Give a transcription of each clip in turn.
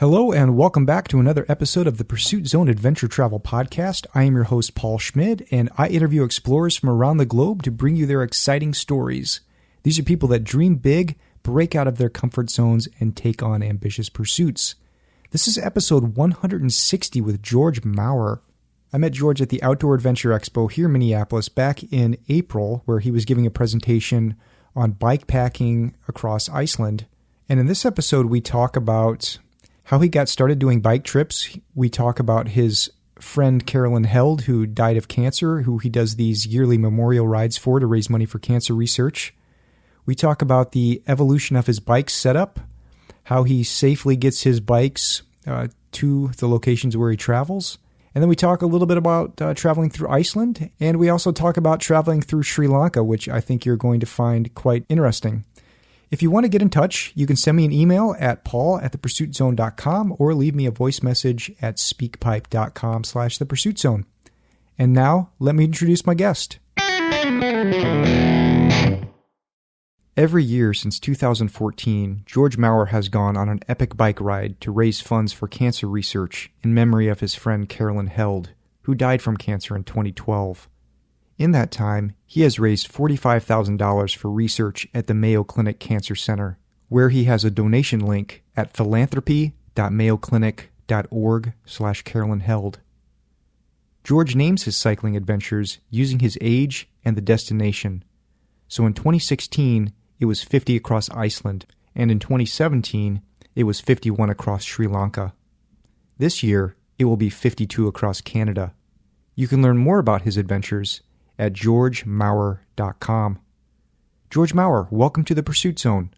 Hello and welcome back to another episode of the Pursuit Zone Adventure Travel Podcast. I am your host, Paul Schmid, and I interview explorers from around the globe to bring you their exciting stories. These are people that dream big, break out of their comfort zones, and take on ambitious pursuits. This is episode 160 with George Maurer. I met George at the Outdoor Adventure Expo here in Minneapolis back in April, where he was giving a presentation on bikepacking across Iceland. And in this episode, we talk about how he got started doing bike trips. We talk about his friend Carolyn Held, who died of cancer, who he does these yearly memorial rides for to raise money for cancer research. We talk about the evolution of his bike setup, how he safely gets his bikes to the locations where he travels. And then we talk a little bit about traveling through Iceland, and we also talk about traveling through Sri Lanka, which I think you're going to find quite interesting. If you want to get in touch, you can send me an email at paul@thepursuitzone.com or leave me a voice message at speakpipe.com/thepursuitzone. And now, let me introduce my guest. Every year since 2014, George Maurer has gone on an epic bike ride to raise funds for cancer research in memory of his friend Carolyn Held, who died from cancer in 2012. In that time, he has raised $45,000 for research at the Mayo Clinic Cancer Center, where he has a donation link at philanthropy.mayoclinic.org/Carolyn Held. George names his cycling adventures using his age and the destination. So in 2016, it was 50 across Iceland, and in 2017, it was 51 across Sri Lanka. This year, it will be 52 across Canada. You can learn more about his adventures at georgemaurer.com. George Maurer, welcome to the Pursuit Zone.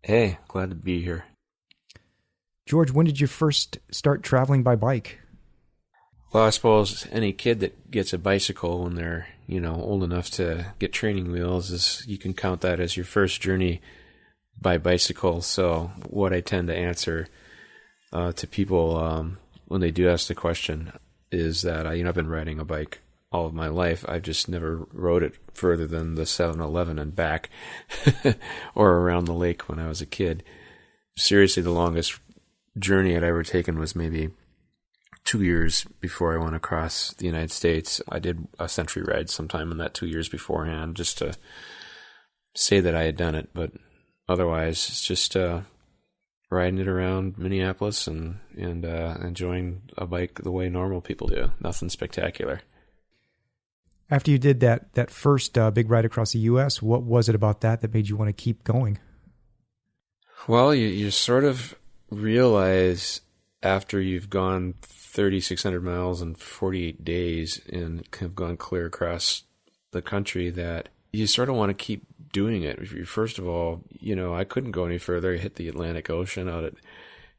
Hey, glad to be here. George, when did you first start traveling by bike? Well, I suppose any kid that gets a bicycle when they're, old enough to get training wheels, you can count that as your first journey by bicycle. So what I tend to answer to people when they do ask the question is that, I've been riding a bike all of my life. I've just never rode it further than the 7-Eleven and back or around the lake when I was a kid. Seriously, the longest journey I'd ever taken was maybe 2 years before I went across the United States. I did a century ride sometime in that 2 years beforehand just to say that I had done it. But otherwise, it's just riding it around Minneapolis and enjoying a bike the way normal people do. Nothing spectacular. After you did that first big ride across the U.S., what was it about that made you want to keep going? Well, you sort of realize after you've gone 3,600 miles in 48 days and have gone clear across the country that you sort of want to keep doing it. First of all, I couldn't go any further. I hit the Atlantic Ocean out at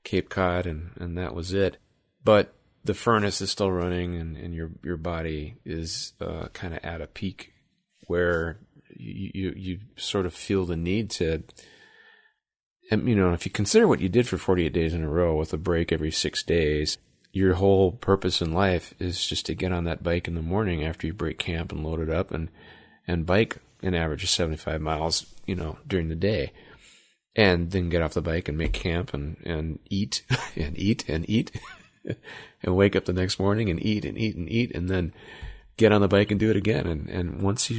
Cape Cod, and that was it. But the furnace is still running, and your body is kind of at a peak where you sort of feel the need to, and if you consider what you did for 48 days in a row with a break every 6 days, your whole purpose in life is just to get on that bike in the morning after you break camp and load it up and bike an average of 75 miles, during the day, and then get off the bike and make camp and eat and eat and eat. And wake up the next morning and eat and eat and eat, and then get on the bike and do it again. And once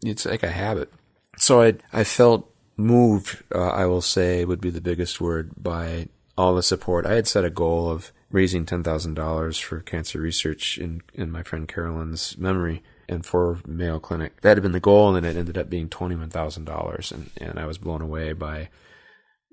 it's like a habit. So I felt moved, I will say would be the biggest word, by all the support. I had set a goal of raising $10,000 for cancer research in my friend Carolyn's memory and for Mayo Clinic. That had been the goal, and then it ended up being $21,000. And I was blown away by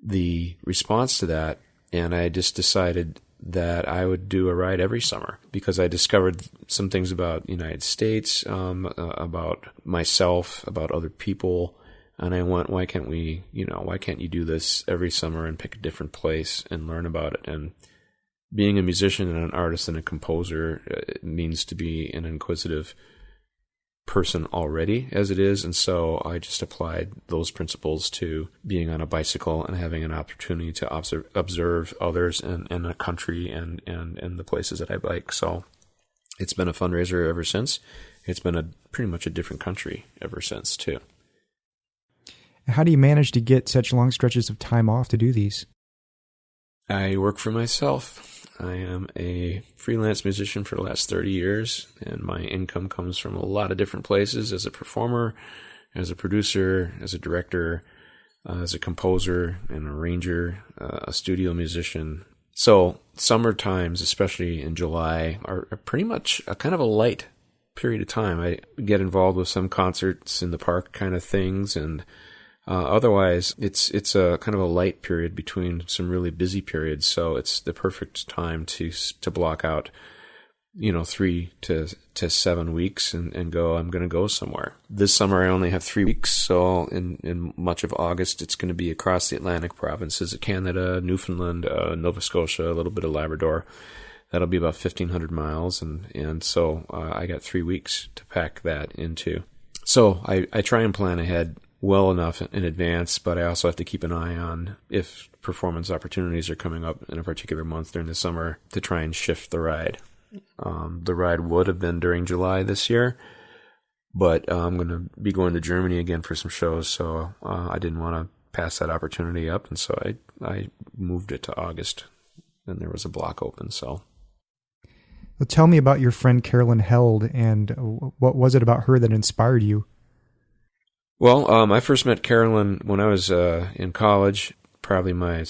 the response to that. And I just decided that I would do a ride every summer because I discovered some things about the United States, about myself, about other people. And I went, why can't you do this every summer and pick a different place and learn about it? And being a musician and an artist and a composer, it means to be an inquisitive person already as it is. And so I just applied those principles to being on a bicycle and having an opportunity to observe others and a country and the places that I bike. So it's been a fundraiser ever since. It's been pretty much a different country ever since too. How do you manage to get such long stretches of time off to do these? I work for myself. I am a freelance musician for the last 30 years, and my income comes from a lot of different places as a performer, as a producer, as a director, as a composer, an arranger, a studio musician. So summer times, especially in July, are pretty much a kind of a light period of time. I get involved with some concerts in the park kind of things, and otherwise it's a kind of a light period between some really busy periods. So it's the perfect time to block out, 3 to 7 weeks and go, I'm going to go somewhere. This summer I only have 3 weeks, so in much of August it's going to be across the Atlantic provinces of Canada, Newfoundland, Nova Scotia, a little bit of Labrador. That'll be about 1,500 miles, and so I got 3 weeks to pack that into. So I try and plan ahead well enough in advance, but I also have to keep an eye on if performance opportunities are coming up in a particular month during the summer to try and shift the ride. The ride would have been during July this year, but I'm going to be going to Germany again for some shows, so I didn't want to pass that opportunity up, and so I moved it to August, and there was a block open. So, well, tell me about your friend Carolyn Held, and what was it about her that inspired you? Well, I first met Carolyn when I was in college. Probably my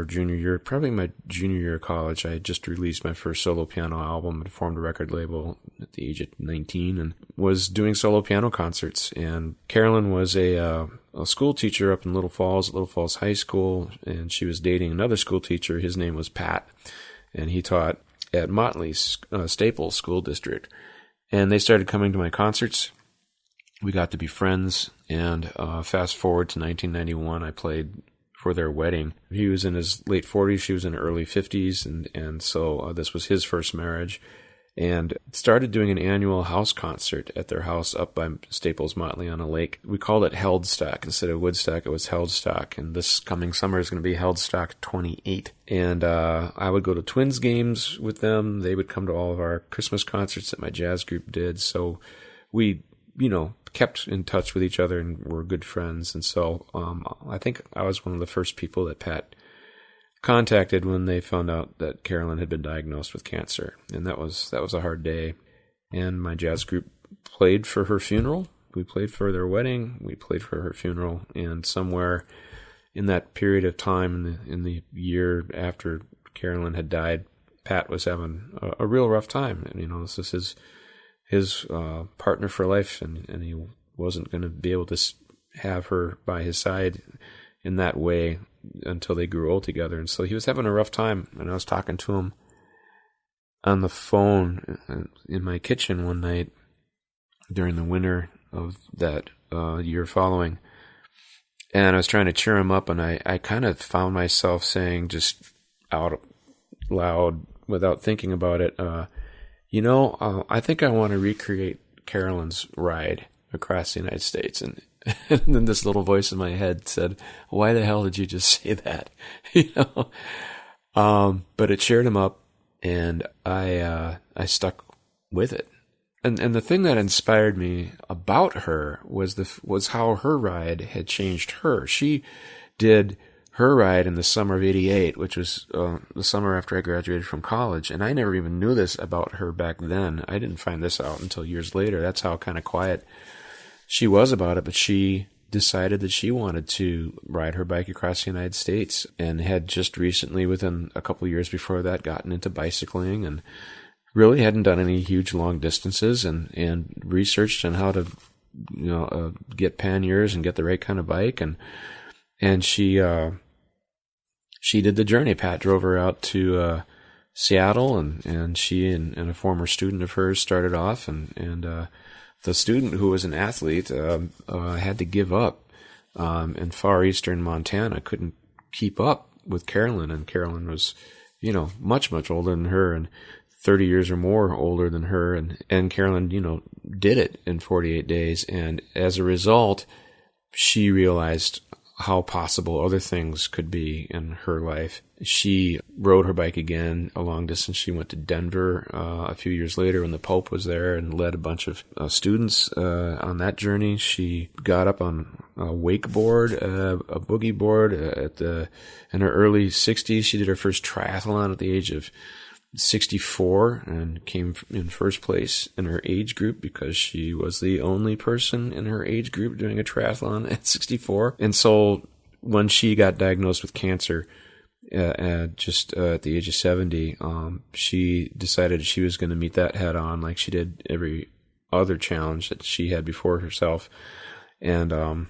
junior year of college. I had just released my first solo piano album and formed a record label at the age of 19 and was doing solo piano concerts. And Carolyn was a school teacher up in Little Falls High School, and she was dating another school teacher. His name was Pat, and he taught at Motley's Staples School District. And they started coming to my concerts. We got to be friends, and fast forward to 1991, I played for their wedding. He was in his late 40s, she was in her early 50s, and so this was his first marriage, and started doing an annual house concert at their house up by Staples Motley on a lake. We called it Heldstock. Instead of Woodstock, it was Heldstock, and this coming summer is going to be Heldstock 28. And I would go to Twins games with them. They would come to all of our Christmas concerts that my jazz group did, so we kept in touch with each other and were good friends. And so I think I was one of the first people that Pat contacted when they found out that Carolyn had been diagnosed with cancer. And that was a hard day. And my jazz group played for her funeral. We played for their wedding. We played for her funeral. And somewhere in that period of time, in the year after Carolyn had died, Pat was having a real rough time. And, this is his partner for life, and he wasn't going to be able to have her by his side in that way until they grew old together. And so he was having a rough time, and I was talking to him on the phone in my kitchen one night during the winter of that year following, and I was trying to cheer him up, and I kind of found myself saying just out loud without thinking about it, I think I want to recreate Carolyn's ride across the United States. And then this little voice in my head said, why the hell did you just say that? But it cheered him up, and I stuck with it. And the thing that inspired me about her was how her ride had changed her. She did her ride in the summer of '88, which was the summer after I graduated from college, and I never even knew this about her back then. I didn't find this out until years later. That's how kind of quiet she was about it, but she decided that she wanted to ride her bike across the United States, and had just recently, within a couple of years before that, gotten into bicycling, and really hadn't done any huge long distances, and researched on how to get panniers and get the right kind of bike, and she did the journey. Pat drove her out to Seattle, and she and a former student of hers started off, and the student, who was an athlete, had to give up in far eastern Montana, couldn't keep up with Carolyn, and Carolyn was, much, much older than her, and 30 years or more older than her, and Carolyn, did it in 48 days, and as a result, she realized how possible other things could be in her life. she rode her bike again a long distance. She went to Denver a few years later when the Pope was there and led a bunch of students on that journey. She got up on a wakeboard, a boogie board in her early 60s. She did her first triathlon at the age of 64 and came in first place in her age group because she was the only person in her age group doing a triathlon at 64. And so when she got diagnosed with cancer at the age of 70, she decided she was going to meet that head on like she did every other challenge that she had before herself, and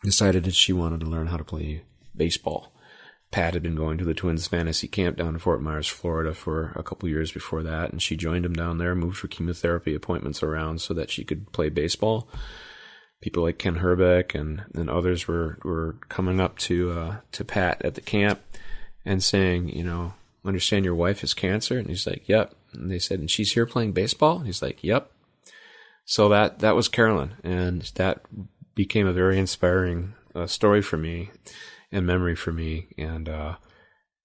decided that she wanted to learn how to play baseball. Pat had been going to the Twins fantasy camp down in Fort Myers, Florida for a couple years before that, and she joined him down there, moved her chemotherapy appointments around so that she could play baseball. People like Ken Herbeck and others were coming up to Pat at the camp and saying, understand your wife has cancer? And he's like, yep. And they said, and she's here playing baseball? And he's like, yep. So that was Carolyn, and that became a very inspiring story for me and memory for me. And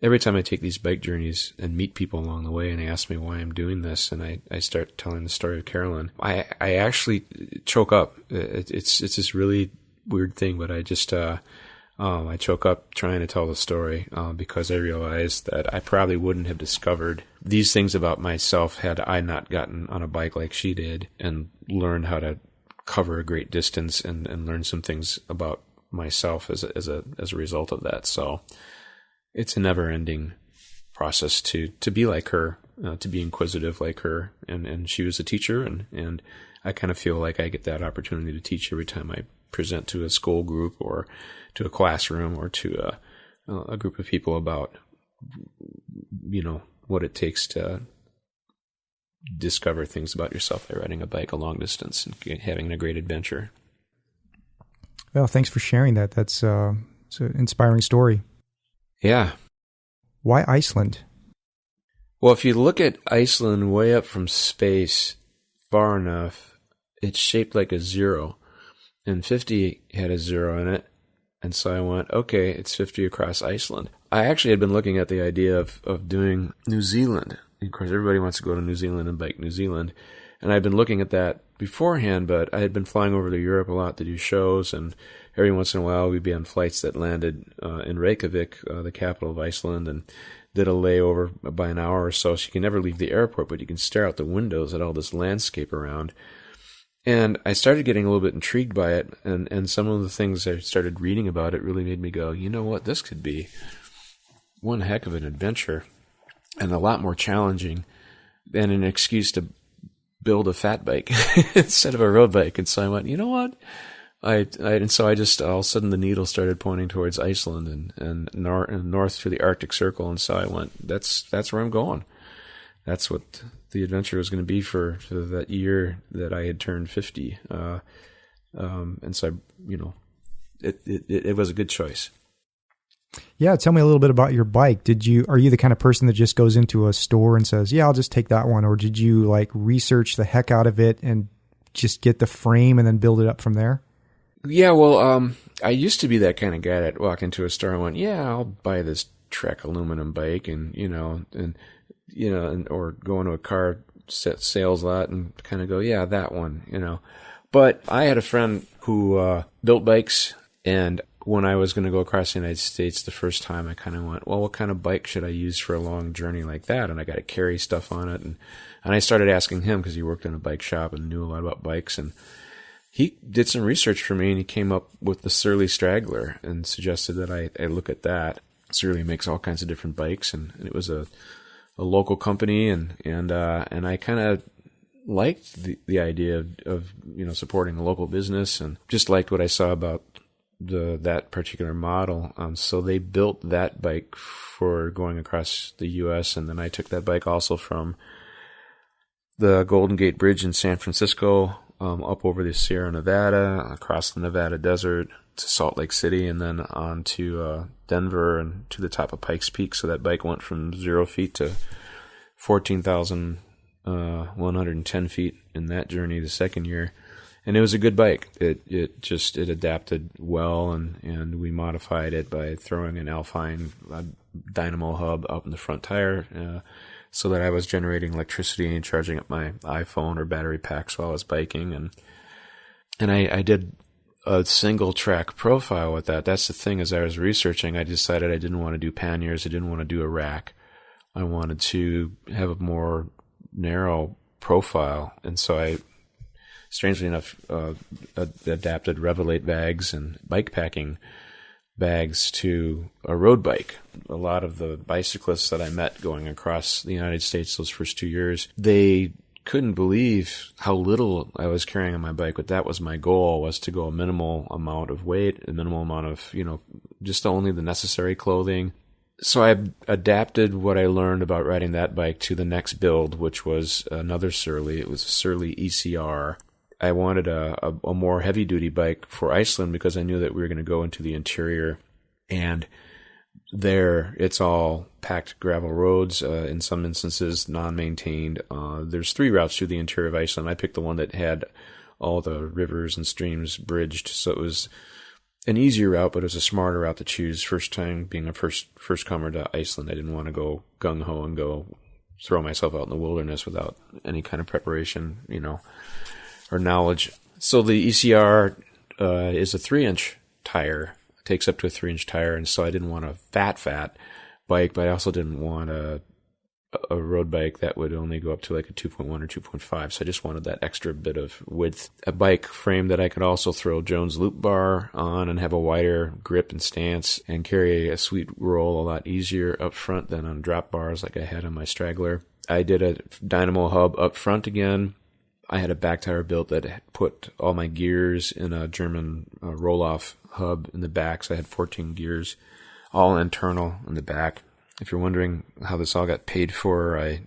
every time I take these bike journeys and meet people along the way and they ask me why I'm doing this, and I start telling the story of Carolyn, I actually choke up. It's this really weird thing, but I just I choke up trying to tell the story because I realize that I probably wouldn't have discovered these things about myself had I not gotten on a bike like she did and learned how to cover a great distance and learn some things about myself as a result of that. So it's a never-ending process to be like her, to be inquisitive like her, and she was a teacher, and I kind of feel like I get that opportunity to teach every time I present to a school group or to a classroom or to a group of people about what it takes to discover things about yourself by riding a bike a long distance and having a great adventure. Well, thanks for sharing that. That's it's an inspiring story. Yeah. Why Iceland? Well, if you look at Iceland way up from space far enough, it's shaped like a zero. And 50 had a zero in it. And so I went, okay, it's 50 across Iceland. I actually had been looking at the idea of doing New Zealand. Of course, everybody wants to go to New Zealand and bike New Zealand. And I'd been looking at that beforehand, but I had been flying over to Europe a lot to do shows, and every once in a while we'd be on flights that landed in Reykjavik, the capital of Iceland, and did a layover by an hour or so. So you can never leave the airport, but you can stare out the windows at all this landscape around. And I started getting a little bit intrigued by it, and some of the things I started reading about it really made me go, you know what, this could be one heck of an adventure and a lot more challenging than an excuse to build a fat bike instead of a road bike. And so I went, you know what? And so I just, all of a sudden the needle started pointing towards Iceland and north to the Arctic Circle. And so I went, that's where I'm going. That's what the adventure was going to be for that year that I had turned 50. And so, it was a good choice. Yeah. Tell me a little bit about your bike. Are you the kind of person that just goes into a store and says, yeah, I'll just take that one? Or did you research the heck out of it and just get the frame and then build it up from there? Yeah. Well, I used to be that kind of guy that walk into a store and went, yeah, I'll buy this Trek aluminum bike or go into a car sales lot and kind of go, yeah, that one, But I had a friend who built bikes, and when I was going to go across the United States the first time, I kind of went, well, what kind of bike should I use for a long journey like that? And I got to carry stuff on it. And I started asking him because he worked in a bike shop and knew a lot about bikes. And he did some research for me, and he came up with the Surly Straggler and suggested that I look at that. Surly makes all kinds of different bikes, and it was a local company, and I kind of liked the idea of supporting a local business, and just liked what I saw about that particular model. So they built that bike for going across the U.S., and then I took that bike also from the Golden Gate Bridge in San Francisco up over the Sierra Nevada, across the Nevada desert to Salt Lake City, and then on to Denver and to the top of Pikes Peak. So that bike went from 0 feet to 14,110 feet in that journey the second year. And it was a good bike. It adapted well, and we modified it by throwing an Alpine dynamo hub up in the front tire, so that I was generating electricity and charging up my iPhone or battery packs while I was biking. And I did a single track profile with that. That's the thing, as I was researching, I decided I didn't want to do panniers. I didn't want to do a rack. I wanted to have a more narrow profile. And so I, strangely enough, adapted Revelate bags and bikepacking bags to a road bike. A lot of the bicyclists that I met going across the United States those first 2 years, they couldn't believe how little I was carrying on my bike, but that was my goal, was to go a minimal amount of weight, a minimal amount of, just only the necessary clothing. So I adapted what I learned about riding that bike to the next build, which was another Surly. It was a Surly ECR. I wanted a more heavy-duty bike for Iceland because I knew that we were going to go into the interior, and there it's all packed gravel roads, in some instances non-maintained. There's 3 routes through the interior of Iceland. I picked the one that had all the rivers and streams bridged, so it was an easier route, but it was a smarter route to choose. First time being a first comer to Iceland, I didn't want to go gung-ho and go throw myself out in the wilderness without any kind of preparation, or knowledge. So the ECR is a 3-inch tire. It takes up to a 3-inch tire, and so I didn't want a fat bike, but I also didn't want a road bike that would only go up to like a 2.1 or 2.5. So I just wanted that extra bit of width. A bike frame that I could also throw Jones loop bar on and have a wider grip and stance and carry a sweet roll a lot easier up front than on drop bars like I had on my Straggler. I did a dynamo hub up front again. I had a back tire built that put all my gears in a German roll-off hub in the back. So I had 14 gears, all internal in the back. If you're wondering how this all got paid for, I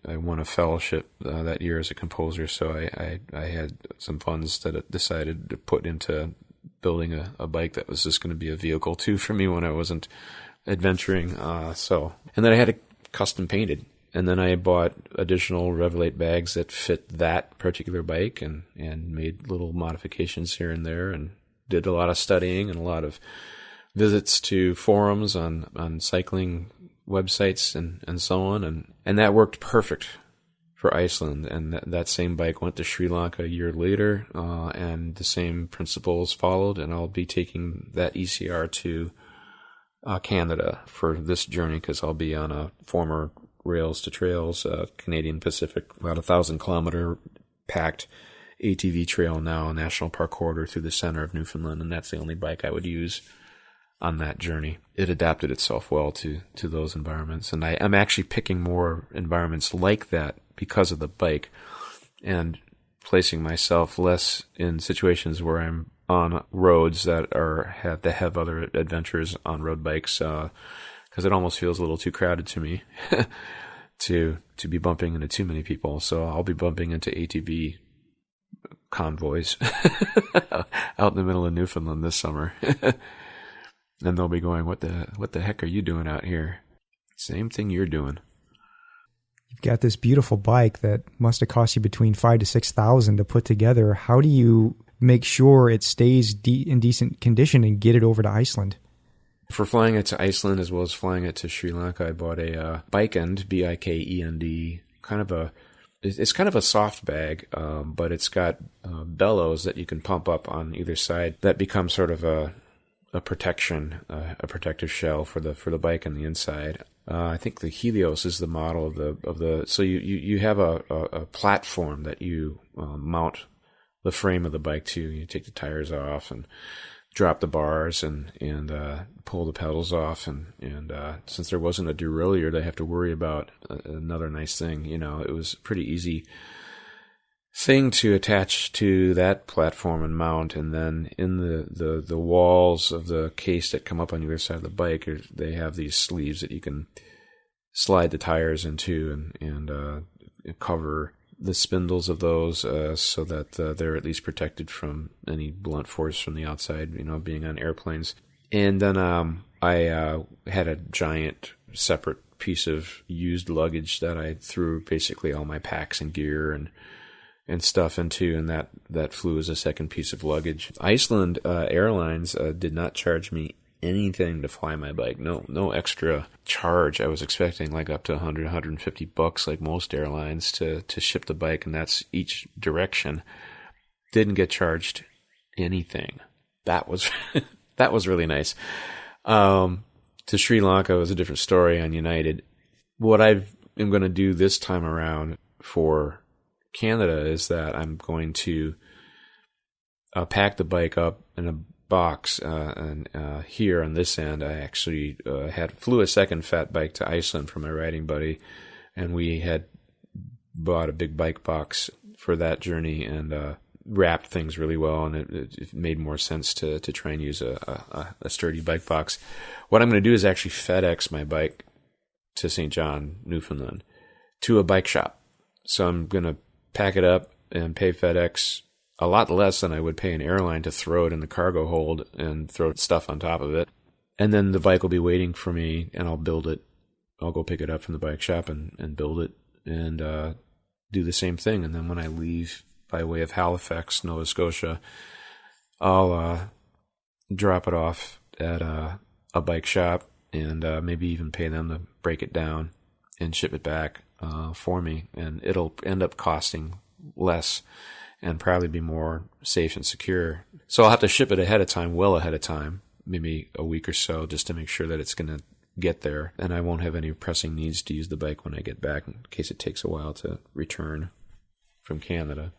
won a fellowship that year as a composer. So I had some funds that I decided to put into building a bike that was just going to be a vehicle too for me when I wasn't adventuring. And then I had it custom painted. And then I bought additional Revelate bags that fit that particular bike and made little modifications here and there, and did a lot of studying and a lot of visits to forums on cycling websites and so on. And that worked perfect for Iceland. And that same bike went to Sri Lanka a year later, and the same principles followed. And I'll be taking that ECR to Canada for this journey because I'll be on a former Rails to Trails, Canadian Pacific, about 1,000-kilometer packed ATV trail now, a national park corridor through the center of Newfoundland, and that's the only bike I would use on that journey. It adapted itself well to those environments, and I'm actually picking more environments like that because of the bike, and placing myself less in situations where I'm on roads that have other adventures on road bikes, because it almost feels a little too crowded to me to be bumping into too many people. So I'll be bumping into ATV convoys out in the middle of Newfoundland this summer. And they'll be going, what the heck are you doing out here? Same thing you're doing. You've got this beautiful bike that must have cost you between $5,000 to $6,000 to put together. How do you make sure it stays in decent condition and get it over to Iceland? For flying it to Iceland as well as flying it to Sri Lanka, I bought a Bikend, Bikend, it's kind of a soft bag, but it's got bellows that you can pump up on either side that become sort of a protection, a protective shell for the bike on the inside. I think the Helios is the model of the. So you have a platform that you mount the frame of the bike to. You take the tires off and drop the bars and pull the pedals off, and since there wasn't a derailleur to have to worry about, another nice thing, it was a pretty easy thing to attach to that platform and mount. And then in the walls of the case that come up on either side of the bike, they have these sleeves that you can slide the tires into and cover the spindles of those so that they're at least protected from any blunt force from the outside, being on airplanes. And then I had a giant separate piece of used luggage that I threw basically all my packs and gear and and stuff into, and that flew as a second piece of luggage. Iceland Airlines did not charge me anything to fly my bike. No extra charge. I was expecting like up to $100-$150 like most airlines to ship the bike, and that's each direction. Didn't get charged anything. That was that was really nice. To Sri Lanka was a different story on United. What I am going to do this time around for Canada is that I'm going to pack the bike up in a box, and here on this end, I actually flew a second fat bike to Iceland for my riding buddy, and we had bought a big bike box for that journey and wrapped things really well, and it made more sense to try and use a sturdy bike box. What I'm going to do is actually FedEx my bike to St. John, Newfoundland, to a bike shop. So I'm going to pack it up and pay FedEx a lot less than I would pay an airline to throw it in the cargo hold and throw stuff on top of it. And then the bike will be waiting for me, and I'll build it. I'll go pick it up from the bike shop and build it and do the same thing. And then when I leave by way of Halifax, Nova Scotia, I'll drop it off at a bike shop and maybe even pay them to break it down and ship it back for me. And it'll end up costing less and probably be more safe and secure. So I'll have to ship it well ahead of time, maybe a week or so, just to make sure that it's going to get there. And I won't have any pressing needs to use the bike when I get back in case it takes a while to return from Canada.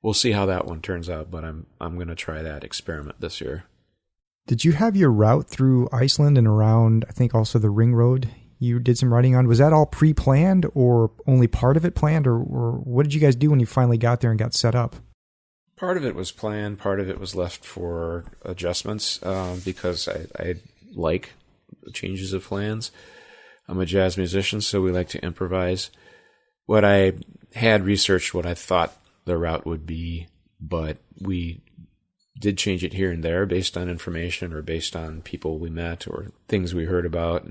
We'll see how that one turns out, but I'm going to try that experiment this year. Did you have your route through Iceland and around, I think also the Ring Road you did some riding on? Was that all pre-planned or only part of it planned, or what did you guys do when you finally got there and got set up? Part of it was planned. Part of it was left for adjustments because I like changes of plans. I'm a jazz musician, so we like to improvise. What I had researched what I thought the route would be, but we did change it here and there based on information or based on people we met or things we heard about.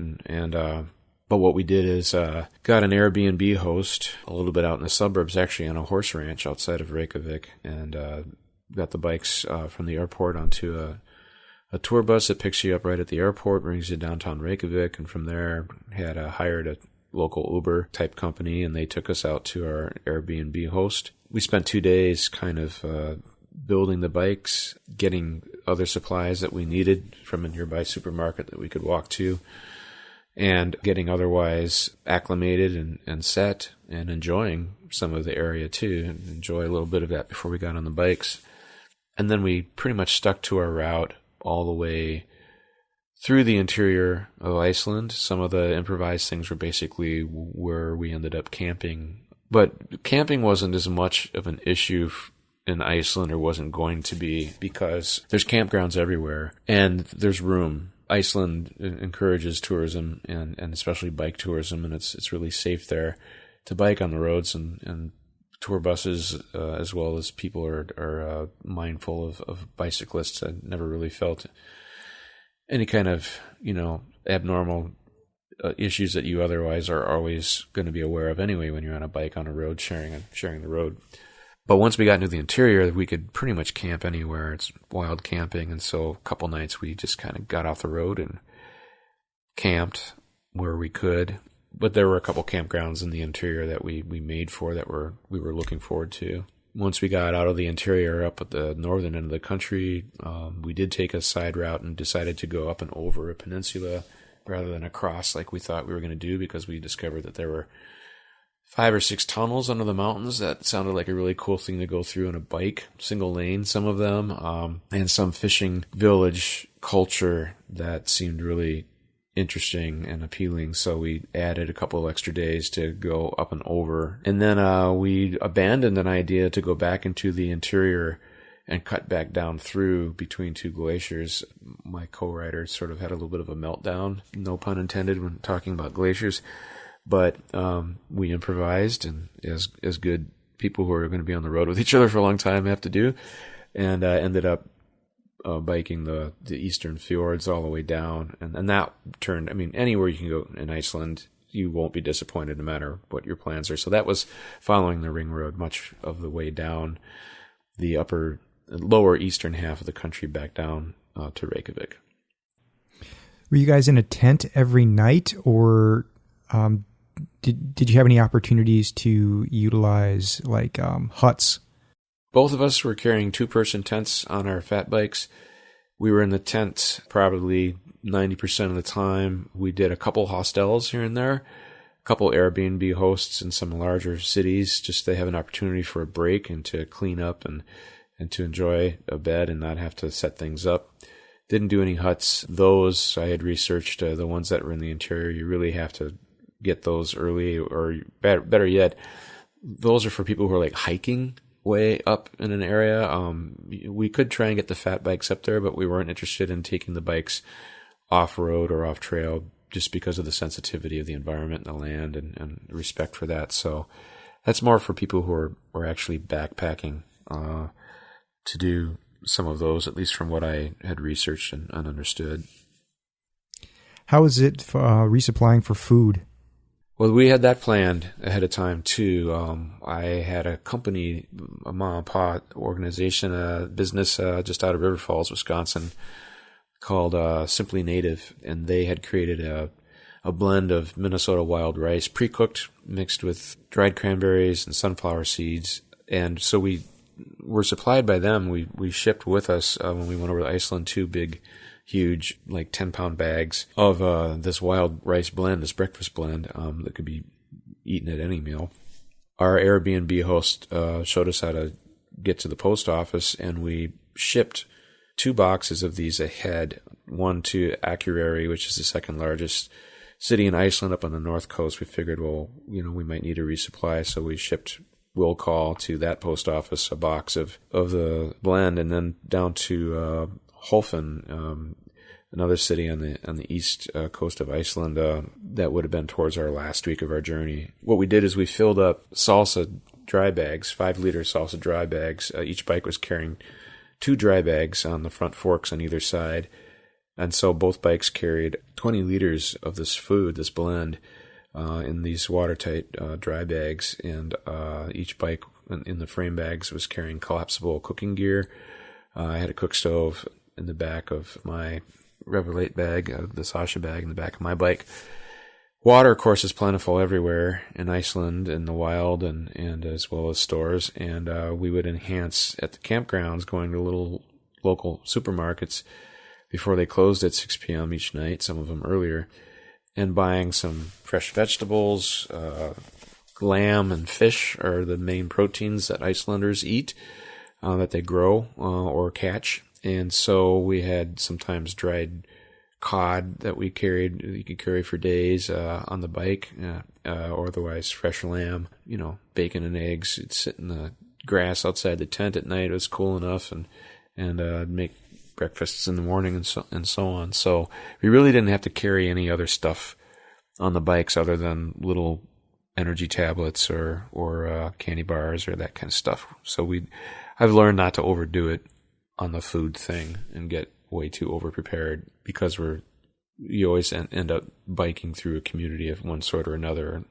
But what we did is got an Airbnb host a little bit out in the suburbs, actually on a horse ranch outside of Reykjavik, and got the bikes from the airport onto a tour bus that picks you up right at the airport, brings you downtown Reykjavik, and from there hired a local Uber type company, and they took us out to our Airbnb host. We spent 2 days kind of building the bikes, getting other supplies that we needed from a nearby supermarket that we could walk to, and getting otherwise acclimated and set and enjoying some of the area too, and enjoy a little bit of that before we got on the bikes. And then we pretty much stuck to our route all the way through the interior of Iceland. Some of the improvised things were basically where we ended up camping. But camping wasn't as much of an issue in Iceland, or wasn't going to be, because there's campgrounds everywhere and there's room. Iceland encourages tourism and especially bike tourism, and it's really safe there to bike on the roads, and tour buses as well as people are mindful of bicyclists. I never really felt any kind of abnormal issues that you otherwise are always going to be aware of anyway when you're on a bike on a road sharing the road. But once we got into the interior, we could pretty much camp anywhere. It's wild camping, and so a couple nights we just kind of got off the road and camped where we could. But there were a couple campgrounds in the interior that we made for that we were looking forward to. Once we got out of the interior up at the northern end of the country, we did take a side route and decided to go up and over a peninsula rather than across like we thought we were going to do, because we discovered that there were 5 or 6 tunnels under the mountains that sounded like a really cool thing to go through in a bike, single lane, some of them, and some fishing village culture that seemed really interesting and appealing. So we added a couple of extra days to go up and over. And then we abandoned an idea to go back into the interior and cut back down through between 2 glaciers. My co-writer sort of had a little bit of a meltdown, no pun intended, when talking about glaciers. But we improvised, and as good people who are going to be on the road with each other for a long time have to do, and ended up biking the eastern fjords all the way down. And that turned, anywhere you can go in Iceland, you won't be disappointed no matter what your plans are. So that was following the ring road much of the way down the lower eastern half of the country back down to Reykjavik. Were you guys in a tent every night, or did you have any opportunities to utilize like huts? Both of us were carrying 2-person tents on our fat bikes. We were in the tent probably 90% of the time. We did a couple hostels here and there, a couple Airbnb hosts in some larger cities, just to have an opportunity for a break and to clean up and to enjoy a bed and not have to set things up. Didn't do any huts. Those, I had researched, the ones that were in the interior, you really have to get those early, or better yet, those are for people who are like hiking way up in an area. We could try and get the fat bikes up there, but we weren't interested in taking the bikes off-road or off-trail just because of the sensitivity of the environment and the land and respect for that. So that's more for people who are actually backpacking to do some of those, at least from what I had researched and understood. How is it resupplying for food? Well, we had that planned ahead of time, too. I had a company, a mom and pop organization, a business just out of River Falls, Wisconsin, called Simply Native, and they had created a blend of Minnesota wild rice, pre-cooked, mixed with dried cranberries and sunflower seeds. And so we were supplied by them. We shipped with us, when we went over to Iceland, 2 big, huge, like 10-pound bags of this wild rice blend, this breakfast blend that could be eaten at any meal. Our Airbnb host showed us how to get to the post office, and we shipped 2 boxes of these ahead, one to Akureyri, which is the second largest city in Iceland up on the north coast. We figured, well, we might need a resupply, so we shipped will call to that post office a box of the blend, and then down to Holfen, another city on the east coast of Iceland, that would have been towards our last week of our journey. What we did is we filled up salsa dry bags, 5-liter salsa dry bags. Each bike was carrying 2 dry bags on the front forks on either side, and so both bikes carried 20 liters of this food, this blend, in these watertight dry bags, and each bike in the frame bags was carrying collapsible cooking gear. I had a cook stove in the back of my Revelate bag, the Sasha bag in the back of my bike. Water, of course, is plentiful everywhere in Iceland, in the wild, and as well as stores. And we would enhance at the campgrounds, going to little local supermarkets before they closed at 6 p.m. each night, some of them earlier, and buying some fresh vegetables. Lamb and fish are the main proteins that Icelanders eat, that they grow or catch. And so we had sometimes dried cod that we carried, you could carry for days on the bike, or otherwise fresh lamb, bacon and eggs. It'd sit in the grass outside the tent at night. It was cool enough, and make breakfasts in the morning and so on. So we really didn't have to carry any other stuff on the bikes other than little energy tablets or candy bars or that kind of stuff. So I've learned not to overdo it on the food thing and get way too over prepared, because you always end up biking through a community of one sort or another,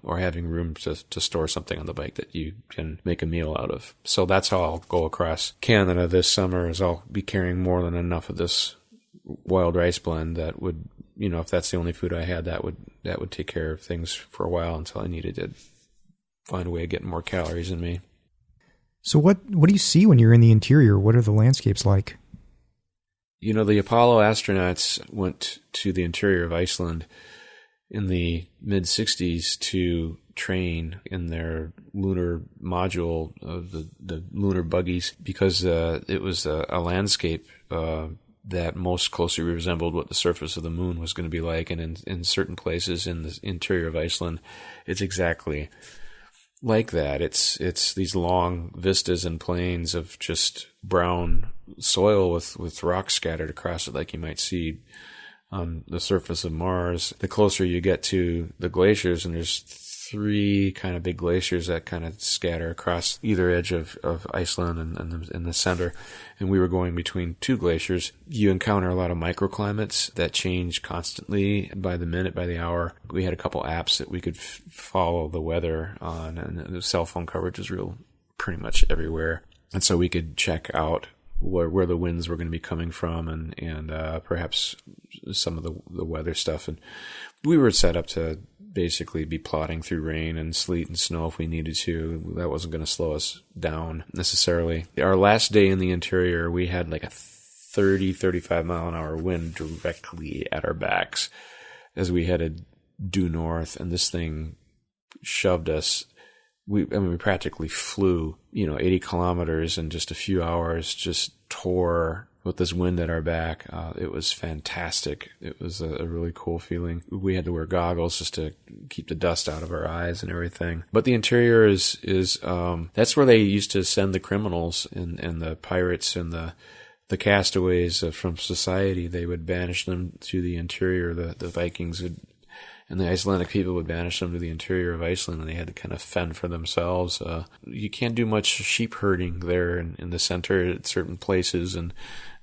or having room to store something on the bike that you can make a meal out of. So that's how I'll go across Canada this summer, is I'll be carrying more than enough of this wild rice blend that would, if that's the only food I had, that would take care of things for a while until I needed to find a way of getting more calories in me. So what do you see when you're in the interior? What are the landscapes like? The Apollo astronauts went to the interior of Iceland in the mid-'60s to train in their lunar module of the lunar buggies, because it was a landscape that most closely resembled what the surface of the moon was going to be like. And in certain places in the interior of Iceland, it's exactly like that. It's these long vistas and plains of just brown soil with rocks scattered across it, like you might see on the surface of Mars. The closer you get to the glaciers, and there's three kind of big glaciers that kind of scatter across either edge of Iceland and in the center. And we were going between two glaciers. You encounter a lot of microclimates that change constantly by the minute, by the hour. We had a couple apps that we could follow the weather on, and the cell phone coverage was real pretty much everywhere. And so we could check out where the winds were going to be coming from and perhaps some of the weather stuff. And we were set up to basically be plodding through rain and sleet and snow if we needed to. That wasn't going to slow us down necessarily. Our last day in the interior, we had like a 35 mile an hour wind directly at our backs as we headed due north, and this thing shoved us. We practically flew, 80 kilometers in just a few hours, just tore with this wind at our back. It was fantastic. It was a really cool feeling. We had to wear goggles just to keep the dust out of our eyes and everything. But the interior is that's where they used to send the criminals and the pirates and the castaways from society. They would banish them to the interior. The Vikings would, and the Icelandic people would banish them to the interior of Iceland, and they had to kind of fend for themselves. You can't do much sheep herding there in the center at certain places, and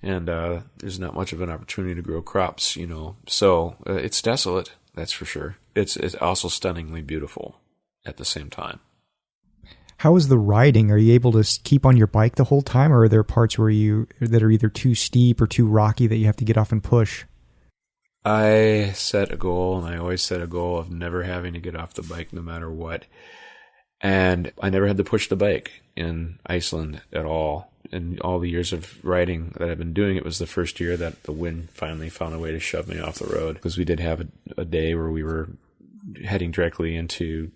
there's not much of an opportunity to grow crops, So it's desolate, that's for sure. It's also stunningly beautiful at the same time. How is the riding? Are you able to keep on your bike the whole time, or are there parts that are either too steep or too rocky that you have to get off and push? I set a goal, and I always set a goal of never having to get off the bike no matter what. And I never had to push the bike in Iceland at all. In all the years of riding that I've been doing, it was the first year that the wind finally found a way to shove me off the road, because we did have a day where we were heading directly into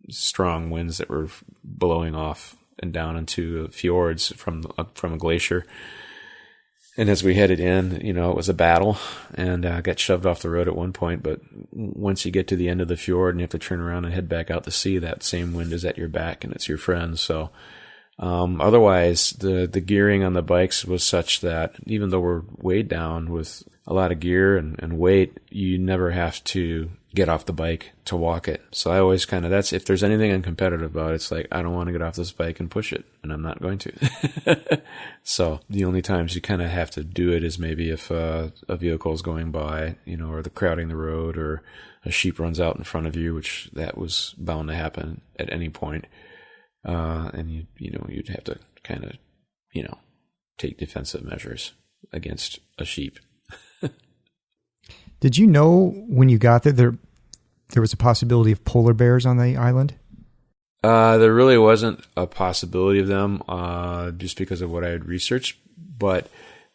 strong winds that were blowing off and down into fjords from a glacier. And as we headed in, it was a battle, and got shoved off the road at one point. But once you get to the end of the fjord and you have to turn around and head back out to sea, that same wind is at your back and it's your friend. So otherwise, the gearing on the bikes was such that even though we're weighed down with a lot of gear and weight, you never have to get off the bike to walk it. So I always that's, if there's anything I'm competitive about, it's like, I don't want to get off this bike and push it, and I'm not going to. So the only times you kind of have to do it is maybe if a vehicle is going by, or the crowding the road, or a sheep runs out in front of you, which that was bound to happen at any point. And you'd have to kind of, take defensive measures against a sheep. Did you know when you got there was a possibility of polar bears on the island? There really wasn't a possibility of them, just because of what I had researched. But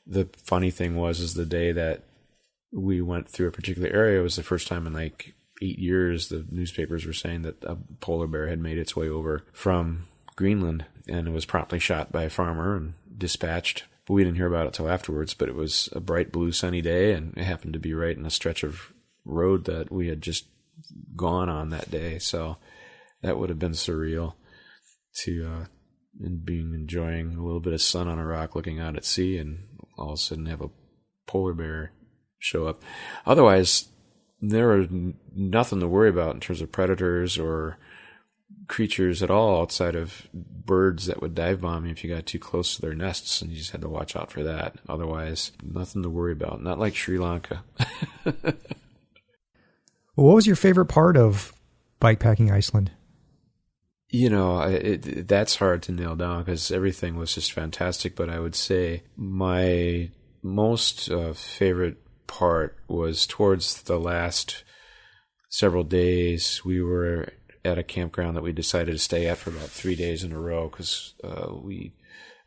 the funny thing is the day that we went through a particular area was the first time in like 8 years the newspapers were saying that a polar bear had made its way over from Greenland, and it was promptly shot by a farmer and dispatched. But we didn't hear about it till afterwards. But it was a bright blue sunny day, and it happened to be right in a stretch of road that we had just gone on that day. So that would have been surreal to enjoying a little bit of sun on a rock looking out at sea, and all of a sudden have a polar bear show up. Otherwise, there was nothing to worry about in terms of predators or creatures at all, outside of birds that would dive bomb you if you got too close to their nests, and you just had to watch out for that. Otherwise, nothing to worry about. Not like Sri Lanka. What was your favorite part of bikepacking Iceland? That's hard to nail down because everything was just fantastic. But I would say my most favorite part was towards the last several days. We were at a campground that we decided to stay at for about 3 days in a row because we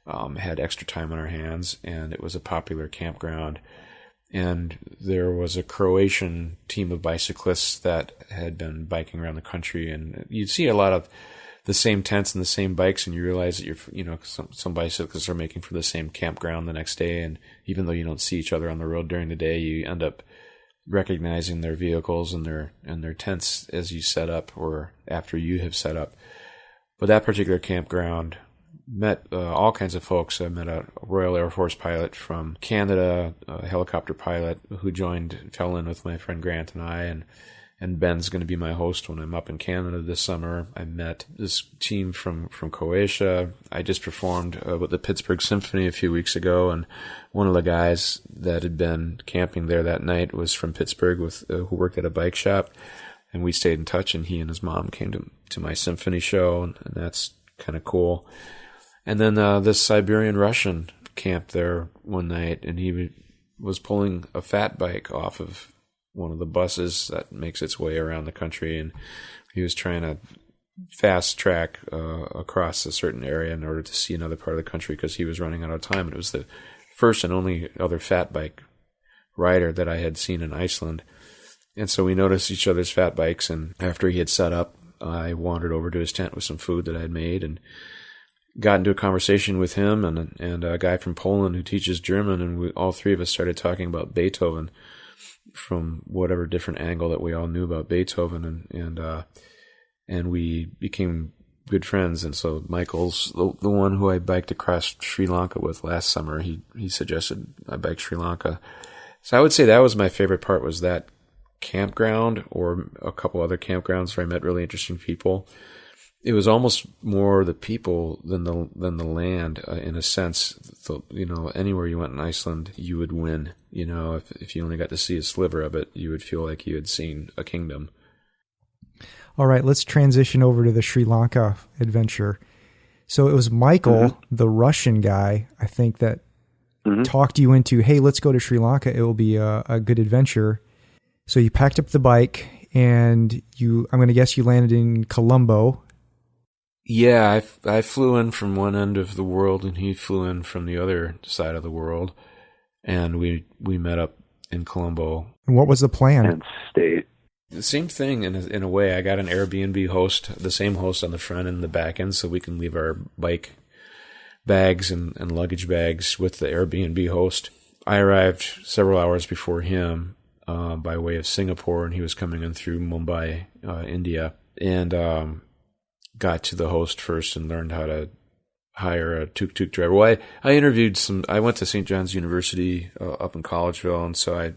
had extra time on our hands, and it was a popular campground. And there was a Croatian team of bicyclists that had been biking around the country, and you'd see a lot of the same tents and the same bikes, and you realize that some bicyclists are making for the same campground the next day. And even though you don't see each other on the road during the day, you end up recognizing their vehicles and their tents as you set up or after you have set up. But that particular campground met all kinds of folks. I met a Royal Air Force pilot from Canada, a helicopter pilot who fell in with my friend Grant and I, and Ben's going to be my host when I'm up in Canada this summer. I met this team from Croatia. I just performed with the Pittsburgh Symphony a few weeks ago, and one of the guys that had been camping there that night was from Pittsburgh, who worked at a bike shop, and we stayed in touch, and he and his mom came to my symphony show, and that's kind of cool. And then this Siberian Russian camped there one night, and he was pulling a fat bike off of one of the buses that makes its way around the country, and he was trying to fast track across a certain area in order to see another part of the country because he was running out of time. And it was the first and only other fat bike rider that I had seen in Iceland. And so we noticed each other's fat bikes, and after he had set up, I wandered over to his tent with some food that I had made and got into a conversation with him and a guy from Poland who teaches German, and all three of us started talking about Beethoven from whatever different angle that we all knew about Beethoven, and we became good friends. And so Michael's the one who I biked across Sri Lanka with last summer. He suggested I bike Sri Lanka. So I would say that was my favorite part, was that campground, or a couple other campgrounds where I met really interesting people. It was almost more the people than the land, in a sense. Anywhere you went in Iceland, you would win. If you only got to see a sliver of it, you would feel like you had seen a kingdom. All right, let's transition over to the Sri Lanka adventure. So it was Michael, the Russian guy, I think, that talked you into, hey, let's go to Sri Lanka. It will be a good adventure. So you packed up the bike, and I'm going to guess you landed in Colombo. Yeah, I flew in from one end of the world, and he flew in from the other side of the world, and we met up in Colombo. And what was the plan? And stayed. The same thing in a way. I got an Airbnb host, the same host on the front and the back end, so we can leave our bike bags and luggage bags with the Airbnb host. I arrived several hours before him by way of Singapore, and he was coming in through Mumbai, India, and got to the host first and learned how to hire a tuk-tuk driver. Well, I interviewed I went to St. John's University up in Collegeville, and so I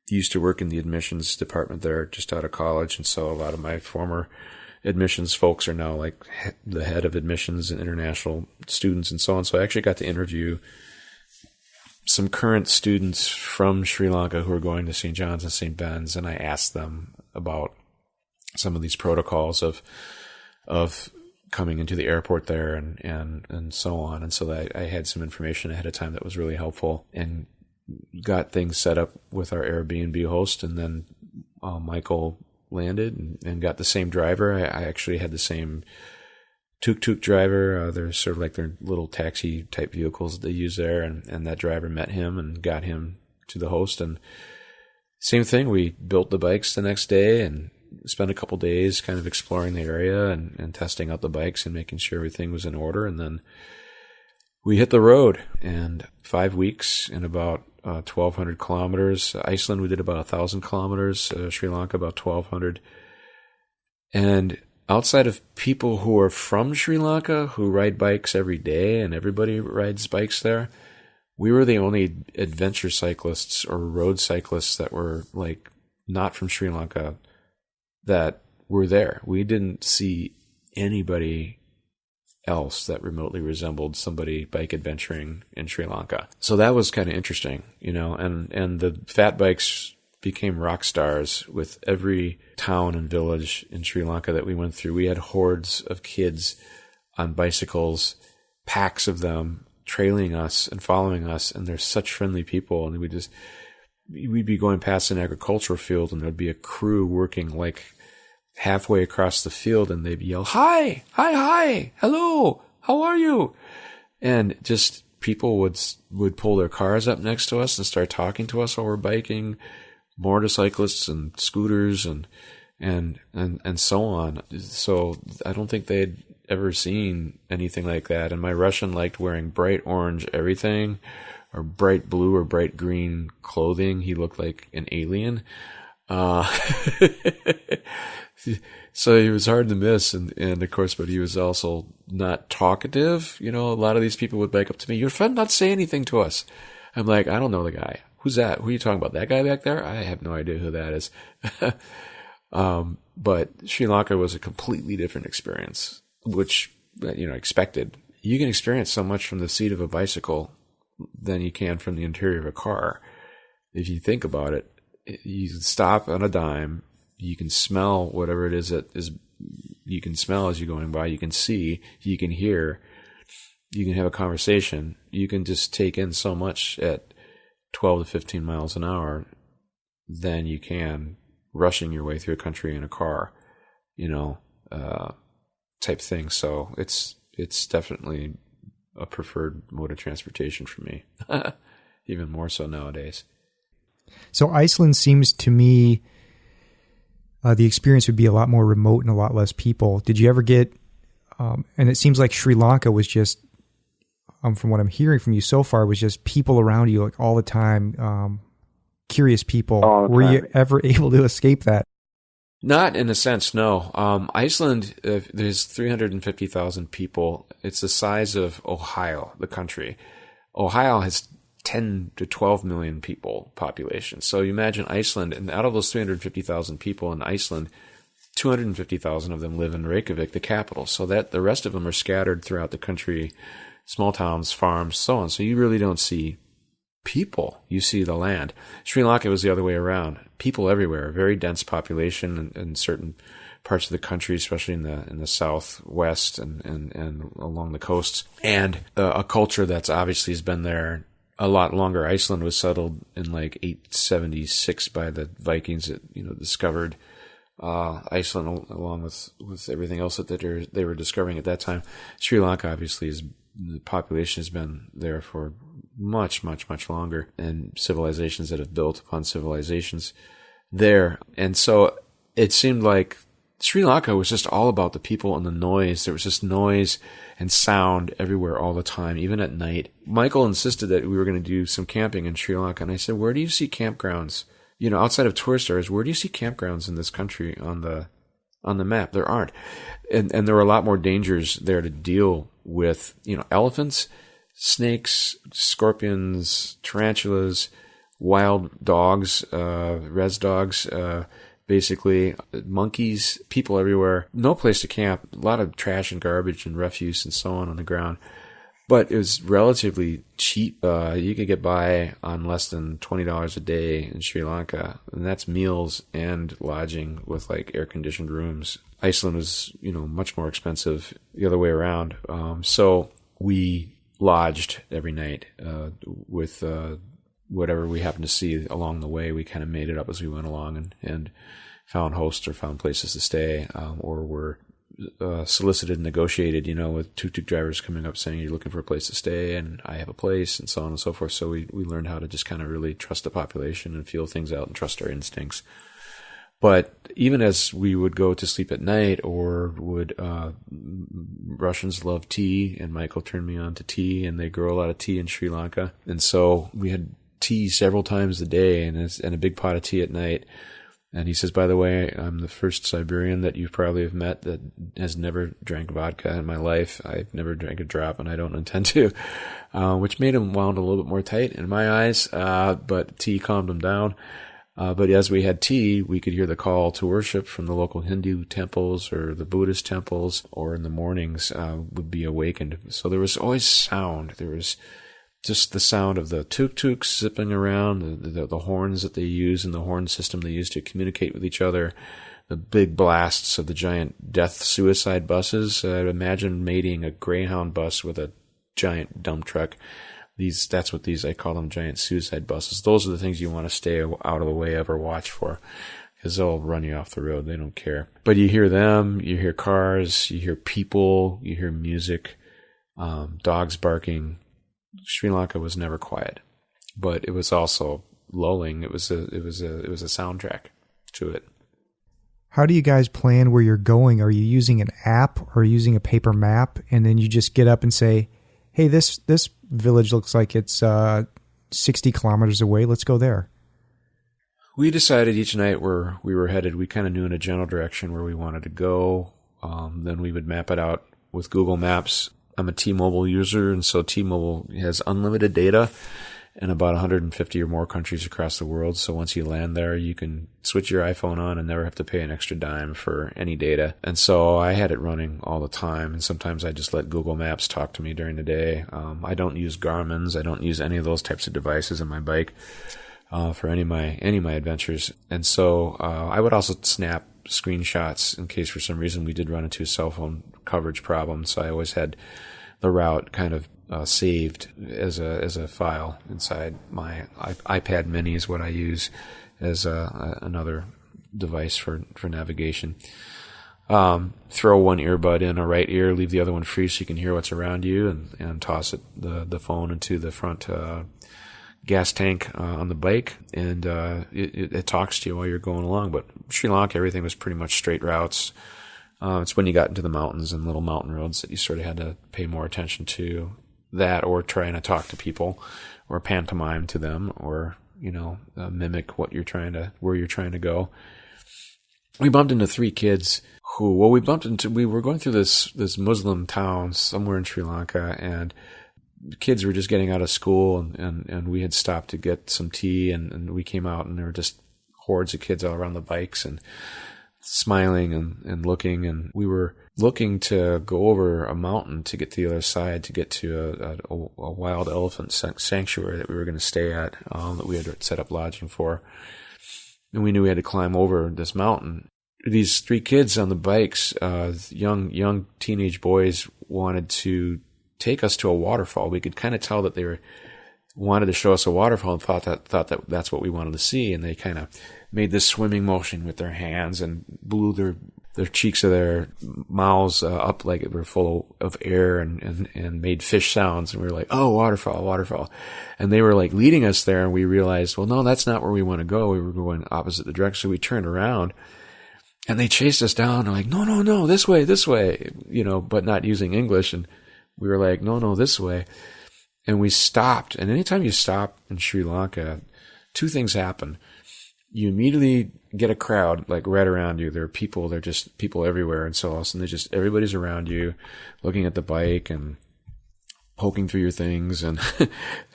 used to work in the admissions department there just out of college, and so a lot of my former admissions folks are now like the head of admissions and international students and so on. So I actually got to interview some current students from Sri Lanka who are going to St. John's and St. Ben's, and I asked them about some of these protocols of coming into the airport there and so on. And so that I had some information ahead of time that was really helpful, and got things set up with our Airbnb host. And then Michael landed and got the same driver. I actually had the same tuk-tuk driver. They're sort of like their little taxi type vehicles that they use there. And that driver met him and got him to the host. And same thing, we built the bikes the next day and spent a couple days kind of exploring the area and testing out the bikes and making sure everything was in order. And then we hit the road, and 5 weeks and about 1,200 kilometers. Iceland, we did about 1,000 kilometers. Sri Lanka, about 1,200. And outside of people who are from Sri Lanka who ride bikes every day, and everybody rides bikes there, we were the only adventure cyclists or road cyclists that were like not from Sri Lanka that were there. We didn't see anybody else that remotely resembled somebody bike adventuring in Sri Lanka. So that was kind of interesting, and the fat bikes became rock stars with every town and village in Sri Lanka that we went through. We had hordes of kids on bicycles, packs of them trailing us and following us, and they're such friendly people. And we'd be going past an agricultural field, and there'd be a crew working like halfway across the field, and they'd yell, hi, hello, how are you? And just people would pull their cars up next to us and start talking to us while we're biking, motorcyclists and scooters and so on. So I don't think they'd ever seen anything like that. And my Russian liked wearing bright orange everything, or bright blue or bright green clothing. He looked like an alien. So he was hard to miss, and of course, but he was also not talkative. A lot of these people would bike up to me, your friend not say anything to us. I'm like, I don't know the guy. Who's that? Who are you talking about? That guy back there? I have no idea who that is. But Sri Lanka was a completely different experience, which, expected. You can experience so much from the seat of a bicycle than you can from the interior of a car. If you think about it, you stop on a dime, you can smell whatever it is that is, you can smell as you're going by, you can see, you can hear, you can have a conversation, you can just take in so much at 12 to 15 miles an hour than you can rushing your way through a country in a car, type thing. So it's definitely a preferred mode of transportation for me, even more so nowadays. So Iceland seems to me, the experience would be a lot more remote and a lot less people. Did you ever get, and it seems like Sri Lanka was just, from what I'm hearing from you so far, was just people around you like all the time, curious people. Were you ever able to escape that? Not in a sense, no. Iceland, there's 350,000 people. It's the size of Ohio, the country. Ohio has 10 to 12 million people population. So you imagine Iceland, and out of those 350,000 people in Iceland, 250,000 of them live in Reykjavik, the capital. So that the rest of them are scattered throughout the country, small towns, farms, so on. So you really don't see people, you see the land. Sri Lanka was the other way around. People everywhere, very dense population in certain parts of the country, especially in the southwest and along the coasts, and a culture that's obviously has been there a lot longer. Iceland was settled in like 876 by the Vikings that discovered Iceland along with everything else that they were discovering at that time. Sri Lanka obviously the population has been there for much, much, much longer, and civilizations that have built upon civilizations there. And so it seemed like Sri Lanka was just all about the people and the noise. There was just noise and sound everywhere all the time, even at night. Michael insisted that we were going to do some camping in Sri Lanka, and I said, where do you see campgrounds? Outside of tourist areas, where do you see campgrounds in this country on the map? There aren't. And there were a lot more dangers there to deal with, elephants, snakes, scorpions, tarantulas, wild dogs, res dogs, basically monkeys, people everywhere. No place to camp. A lot of trash and garbage and refuse and so on the ground. But it was relatively cheap. You could get by on less than $20 a day in Sri Lanka, and that's meals and lodging with like air-conditioned rooms. Iceland was, much more expensive the other way around. So we lodged every night with whatever we happened to see along the way. We kind of made it up as we went along and found hosts or found places to stay, or were solicited and negotiated, with tuk-tuk drivers coming up saying you're looking for a place to stay and I have a place and so on and so forth. So we learned how to just kind of really trust the population and feel things out and trust our instincts. But even as we would go to sleep at night, or Russians love tea, and Michael turned me on to tea, and they grow a lot of tea in Sri Lanka. And so we had tea several times a day and a big pot of tea at night. And he says, by the way, I'm the first Siberian that you probably have met that has never drank vodka in my life. I've never drank a drop, and I don't intend to, which made him wound a little bit more tight in my eyes, but tea calmed him down. But as we had tea, we could hear the call to worship from the local Hindu temples or the Buddhist temples, or in the mornings would be awakened. So there was always sound. There was just the sound of the tuk-tuks zipping around, the horns that they use and the horn system they use to communicate with each other, the big blasts of the giant death-suicide buses. I'd imagine mating a Greyhound bus with a giant dump truck. That's what I call them, giant suicide buses. Those are the things you want to stay out of the way of or watch for, because they'll run you off the road. They don't care. But you hear them, you hear cars, you hear people, you hear music, dogs barking. Sri Lanka was never quiet, but it was also lulling. It was a soundtrack to it. How do you guys plan where you're going? Are you using an app or using a paper map, and then you just get up and say, hey, this village looks like it's 60 kilometers away. Let's go there. We decided each night where we were headed. We kind of knew in a general direction where we wanted to go. Then we would map it out with Google Maps. I'm a T-Mobile user, and so T-Mobile has unlimited data. in about 150 or more countries across the world. So once you land there, you can switch your iPhone on and never have to pay an extra dime for any data. And so I had it running all the time. And sometimes I just let Google Maps talk to me during the day. I don't use Garmin's. I don't use any of those types of devices in my bike for any of my adventures. And so I would also snap screenshots in case for some reason we did run into a cell phone coverage problem. So I always had the route kind of saved as a file inside my iPad Mini is what I use as another device for navigation. Throw one earbud in a right ear, leave the other one free so you can hear what's around you, and toss the phone into the front gas tank on the bike, and it talks to you while you're going along. But Sri Lanka, everything was pretty much straight routes. It's when you got into the mountains and little mountain roads that you sort of had to pay more attention to that, or trying to talk to people, or pantomime to them, or mimic where you're trying to go. We bumped into three kids we were going through this Muslim town somewhere in Sri Lanka, and the kids were just getting out of school, and we had stopped to get some tea, and we came out, and there were just hordes of kids all around the bikes and smiling and looking, and we were looking to go over a mountain to get to the other side to get to a wild elephant sanctuary that we were going to stay at, that we had set up lodging for, and we knew we had to climb over this mountain. These three kids on the bikes, young teenage boys, wanted to take us to a waterfall. We could kind of tell that they wanted to show us a waterfall and thought that that's what we wanted to see, and they kind of made this swimming motion with their hands and blew their cheeks of their mouths up like it were full of air, and made fish sounds, and we were like, oh, waterfall. And they were like leading us there, and we realized, well, no, that's not where we want to go. We were going opposite the direction. So we turned around, and they chased us down, and like, no, this way, but not using English. And we were like, no, this way. And we stopped. And anytime you stop in Sri Lanka, two things happen. You immediately get a crowd like right around you. There are just people everywhere. And so all of a sudden everybody's around you looking at the bike and poking through your things and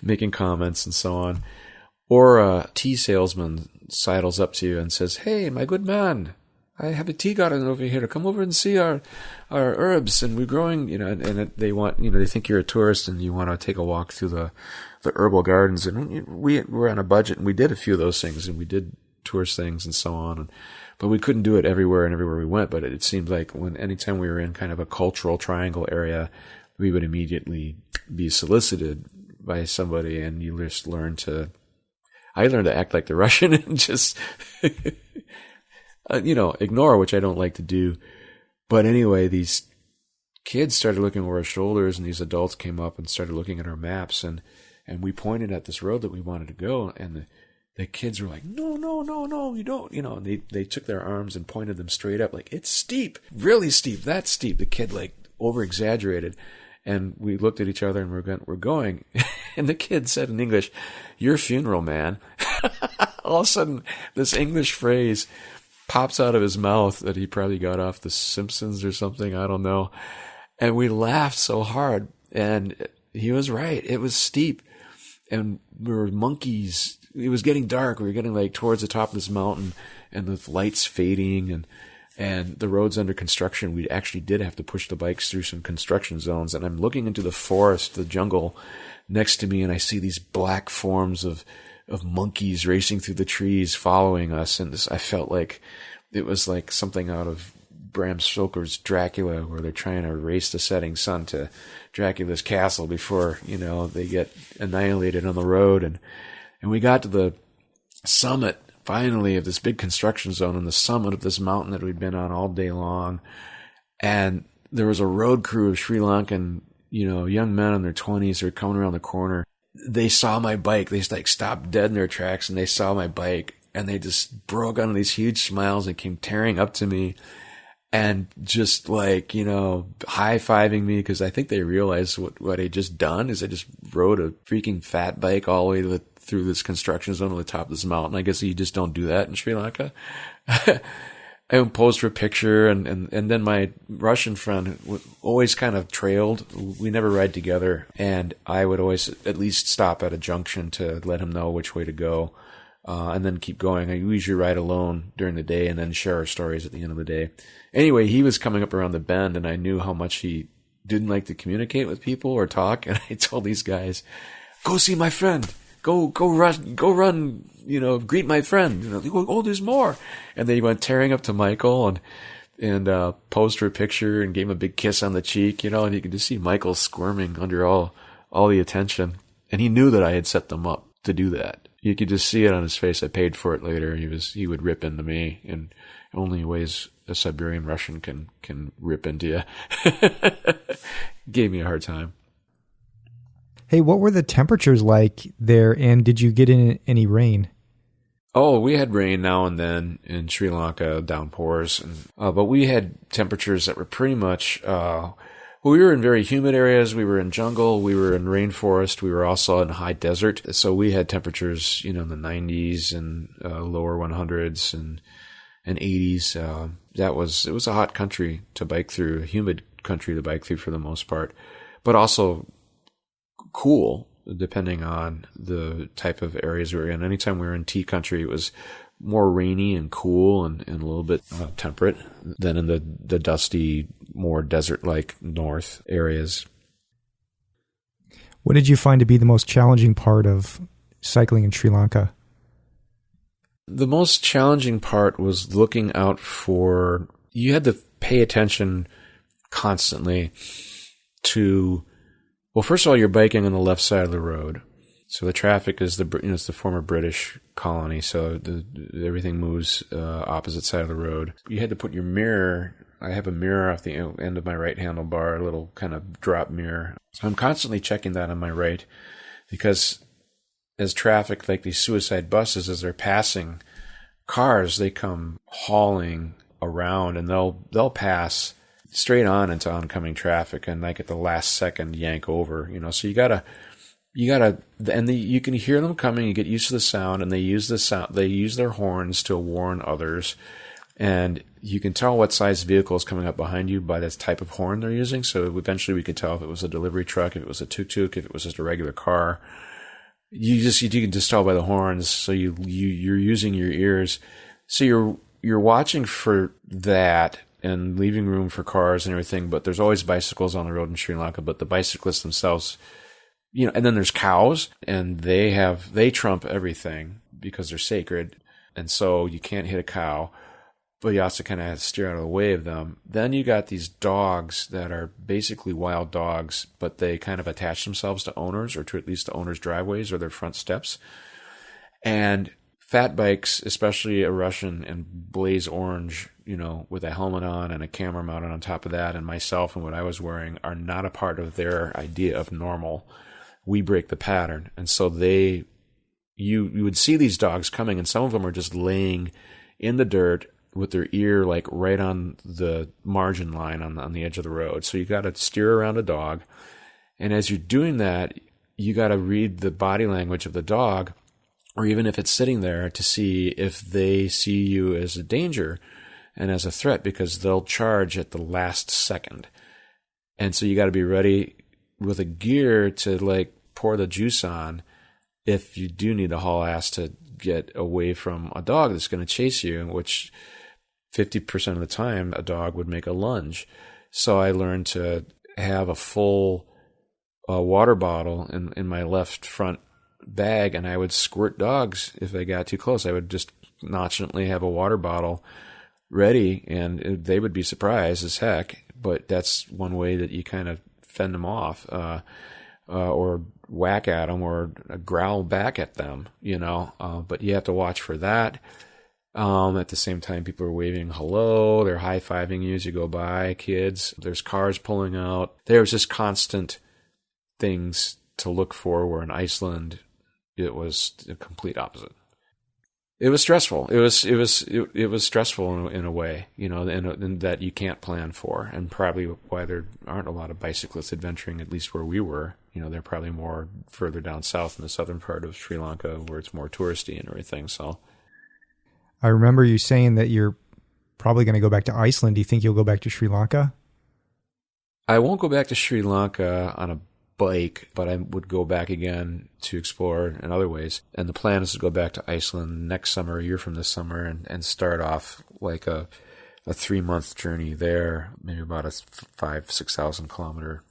making comments and so on. Or a tea salesman sidles up to you and says, hey, my good man, I have a tea garden over here. Come over and see our herbs, and we're growing, and they want, they think you're a tourist and you want to take a walk through the herbal gardens. And we were on a budget, and we did a few of those things, and we did tourist things and so on. But we couldn't do it everywhere we went. But it seemed like anytime we were in kind of a cultural triangle area, we would immediately be solicited by somebody, and you just I learned to act like the Russian and just, ignore, which I don't like to do. But anyway, these kids started looking over our shoulders, and these adults came up and started looking at our maps, and we pointed at this road that we wanted to go, and the kids were like, no, you don't, and they took their arms and pointed them straight up, like, it's steep, really steep, that's steep. The kid like over-exaggerated, and we looked at each other, and we're going, and the kid said in English, your funeral, man. All of a sudden, this English phrase pops out of his mouth that he probably got off The Simpsons or something, I don't know. And we laughed so hard, and he was right. It was steep, and we were monkeys. It was getting dark. We were getting like towards the top of this mountain, and the lights fading, and the road's under construction. We actually did have to push the bikes through some construction zones, and I'm looking into the forest, the jungle next to me, and I see these black forms of monkeys racing through the trees following us, and I felt like it was like something out of Bram Stoker's Dracula, where they're trying to race the setting sun to Dracula's castle before they get annihilated on the road. And we got to the summit finally of this big construction zone, on the summit of this mountain that we'd been on all day long, and there was a road crew of Sri Lankan young men in their 20s who were coming around the corner. They saw my bike. They stopped dead in their tracks, and they saw my bike, and they just broke out in these huge smiles and came tearing up to me and just high-fiving me, because I think they realized what I just done is I just rode a freaking fat bike all the way through this construction zone on the top of this mountain. I guess you just don't do that in Sri Lanka. I posed for a picture, and then my Russian friend always kind of trailed. We never ride together, and I would always at least stop at a junction to let him know which way to go, and then keep going. I usually ride alone during the day and then share our stories at the end of the day. Anyway, he was coming up around the bend, and I knew how much he didn't like to communicate with people or talk, and I told these guys, "Go see my friend. Go run, greet my friend." They go, "Oh, there's more." And they went tearing up to Michael and posed for a picture and gave him a big kiss on the cheek, and you could just see Michael squirming under all the attention. And he knew that I had set them up to do that. You could just see it on his face. I paid for it later. He would rip into me in only ways a Siberian Russian can rip into you. Gave me a hard time. Hey, what were the temperatures like there, and did you get in any rain? Oh, we had rain now and then in Sri Lanka, downpours, but we had temperatures that were pretty much. We were in very humid areas. We were in jungle. We were in rainforest. We were also in high desert. So we had temperatures, in the 90s and lower 100s and 80s. It was a hot country to bike through, a humid country to bike through for the most part, but also cool depending on the type of areas we were in. Anytime we were in tea country, it was more rainy and cool and a little bit temperate than in the dusty, more desert-like north areas. What did you find to be the most challenging part of cycling in Sri Lanka? The most challenging part was looking out for, you had to pay attention constantly to, well, first of all, you're biking on the left side of the road. So the traffic is it's the former British colony, so everything moves opposite side of the road. You had to put your mirror, I have a mirror off the end of my right handlebar, a little kind of drop mirror. So I'm constantly checking that on my right, because as traffic, like these suicide buses, as they're passing cars, they come hauling around, and they'll pass straight on into oncoming traffic, and like at the last second yank over, so you gotta, and you can hear them coming. You get used to the sound, and they use their horns to warn others, and you can tell what size vehicle is coming up behind you by this type of horn they're using. So eventually we could tell if it was a delivery truck, if it was a tuk-tuk, if it was just a regular car. You can just tell by the horns. So you're using your ears. So you're watching for that and leaving room for cars and everything. But there's always bicycles on the road in Sri Lanka. But the bicyclists themselves, and then there's cows, and they trump everything because they're sacred, and so you can't hit a cow. But you also kind of have to steer out of the way of them. Then you got these dogs that are basically wild dogs, but they kind of attach themselves to owners, or to at least the owners' driveways or their front steps. And fat bikes, especially a Russian and blaze orange, with a helmet on and a camera mounted on top of that, and myself and what I was wearing, are not a part of their idea of normal. We break the pattern. And so you would see these dogs coming, and some of them are just laying in the dirt with their ear like right on the margin line on the edge of the road. So you got to steer around a dog. And as you're doing that, you got to read the body language of the dog, or even if it's sitting there, to see if they see you as a danger and as a threat, because they'll charge at the last second. And so you got to be ready with a gear to like pour the juice on if you do need to haul ass to get away from a dog that's going to chase you, which 50% of the time a dog would make a lunge. So I learned to have a full water bottle in my left front bag, and I would squirt dogs if they got too close. I would just nonchalantly have a water bottle ready, and they would be surprised as heck. But that's one way that you kind of fend them off, or whack at them, or growl back at them, but you have to watch for that. At the same time, people are waving hello, they're high-fiving you as you go by, kids. There's cars pulling out. There's just constant things to look for, where in Iceland, it was the complete opposite. It was stressful. It was stressful in a way, and that you can't plan for, and probably why there aren't a lot of bicyclists adventuring, at least where we were. They're probably more further down south in the southern part of Sri Lanka, where it's more touristy and everything. So, I remember you saying that your probably going to go back to Iceland. Do you think you'll go back to Sri Lanka? I won't go back to Sri Lanka on a bike, but I would go back again to explore in other ways. And the plan is to go back to Iceland next summer, a year from this summer, and start off like a 3-month journey there, maybe about a 5,000-6,000 kilometer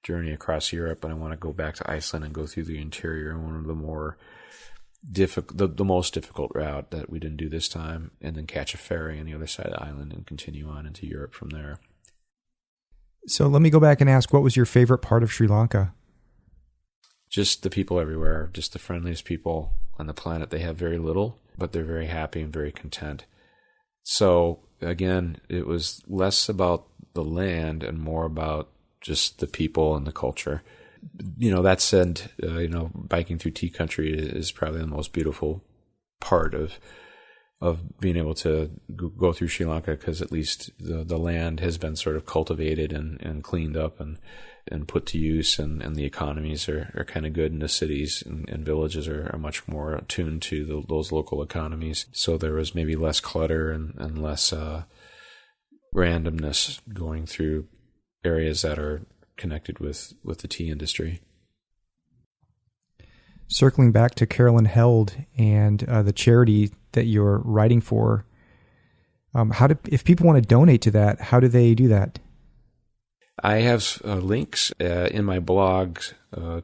journey across Europe. And I want to go back to Iceland and go through the interior, and one of the more the most difficult route that we didn't do this time, and then catch a ferry on the other side of the island and continue on into Europe from there. So let me go back and ask, what was your favorite part of Sri Lanka? Just the people everywhere, just the friendliest people on the planet. They have very little, but they're very happy and very content. So again, it was less about the land and more about just the people and the culture. That said, biking through tea country is probably the most beautiful part of being able to go through Sri Lanka, because at least the land has been sort of cultivated and cleaned up and put to use, and the economies are kind of good, and the cities and villages are much more attuned to those local economies. So there was maybe less clutter and less randomness going through areas that are connected with the tea industry. Circling back to Carolyn Held and the charity that you're writing for, if people want to donate to that, how do they do that? I have links in my blog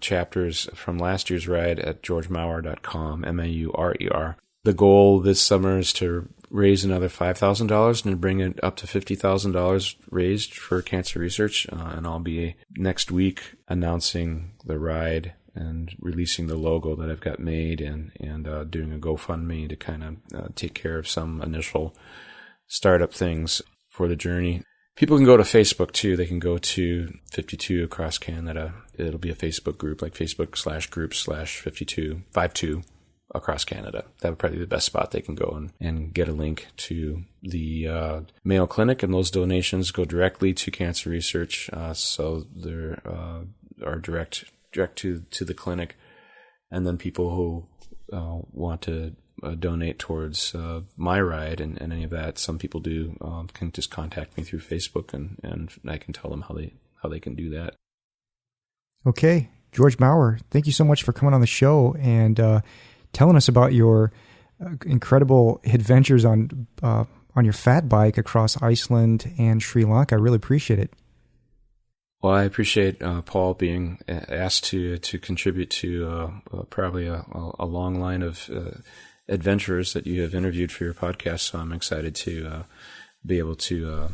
chapters from last year's ride at georgemaurer.com, Maurer. The goal this summer is to raise another $5,000 and bring it up to $50,000 raised for cancer research. And I'll be next week announcing the ride and releasing the logo that I've got made, and doing a GoFundMe to kind of take care of some initial startup things for the journey. People can go to Facebook too. They can go to 52 across Canada. It'll be a Facebook group, like Facebook/groups/52 across Canada. That would probably be the best spot they can go and get a link to the Mayo Clinic, and those donations go directly to cancer research. So there are direct to the clinic. And then people who want to donate towards my ride and any of that, some people do, can just contact me through Facebook, and I can tell them how they can do that. Okay. George Maurer, thank you so much for coming on the show and telling us about your incredible adventures on your fat bike across Iceland and Sri Lanka. I really appreciate it. Well, I appreciate Paul being asked to contribute to probably a long line of adventurers that you have interviewed for your podcast. So I'm excited to be able to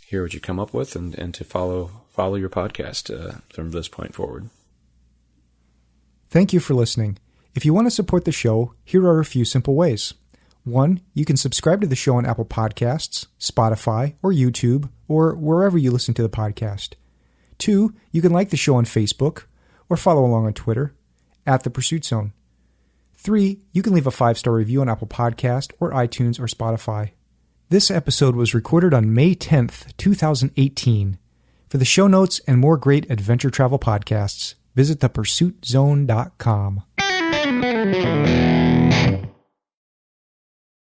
hear what you come up with and to follow your podcast from this point forward. Thank you for listening. If you want to support the show, here are a few simple ways. 1, you can subscribe to the show on Apple Podcasts, Spotify, or YouTube, or wherever you listen to the podcast. 2, you can like the show on Facebook or follow along on Twitter @ThePursuitZone. 3, you can leave a 5-star review on Apple Podcast or iTunes or Spotify. This episode was recorded on May 10th, 2018. For the show notes and more great adventure travel podcasts, visit thepursuitzone.com.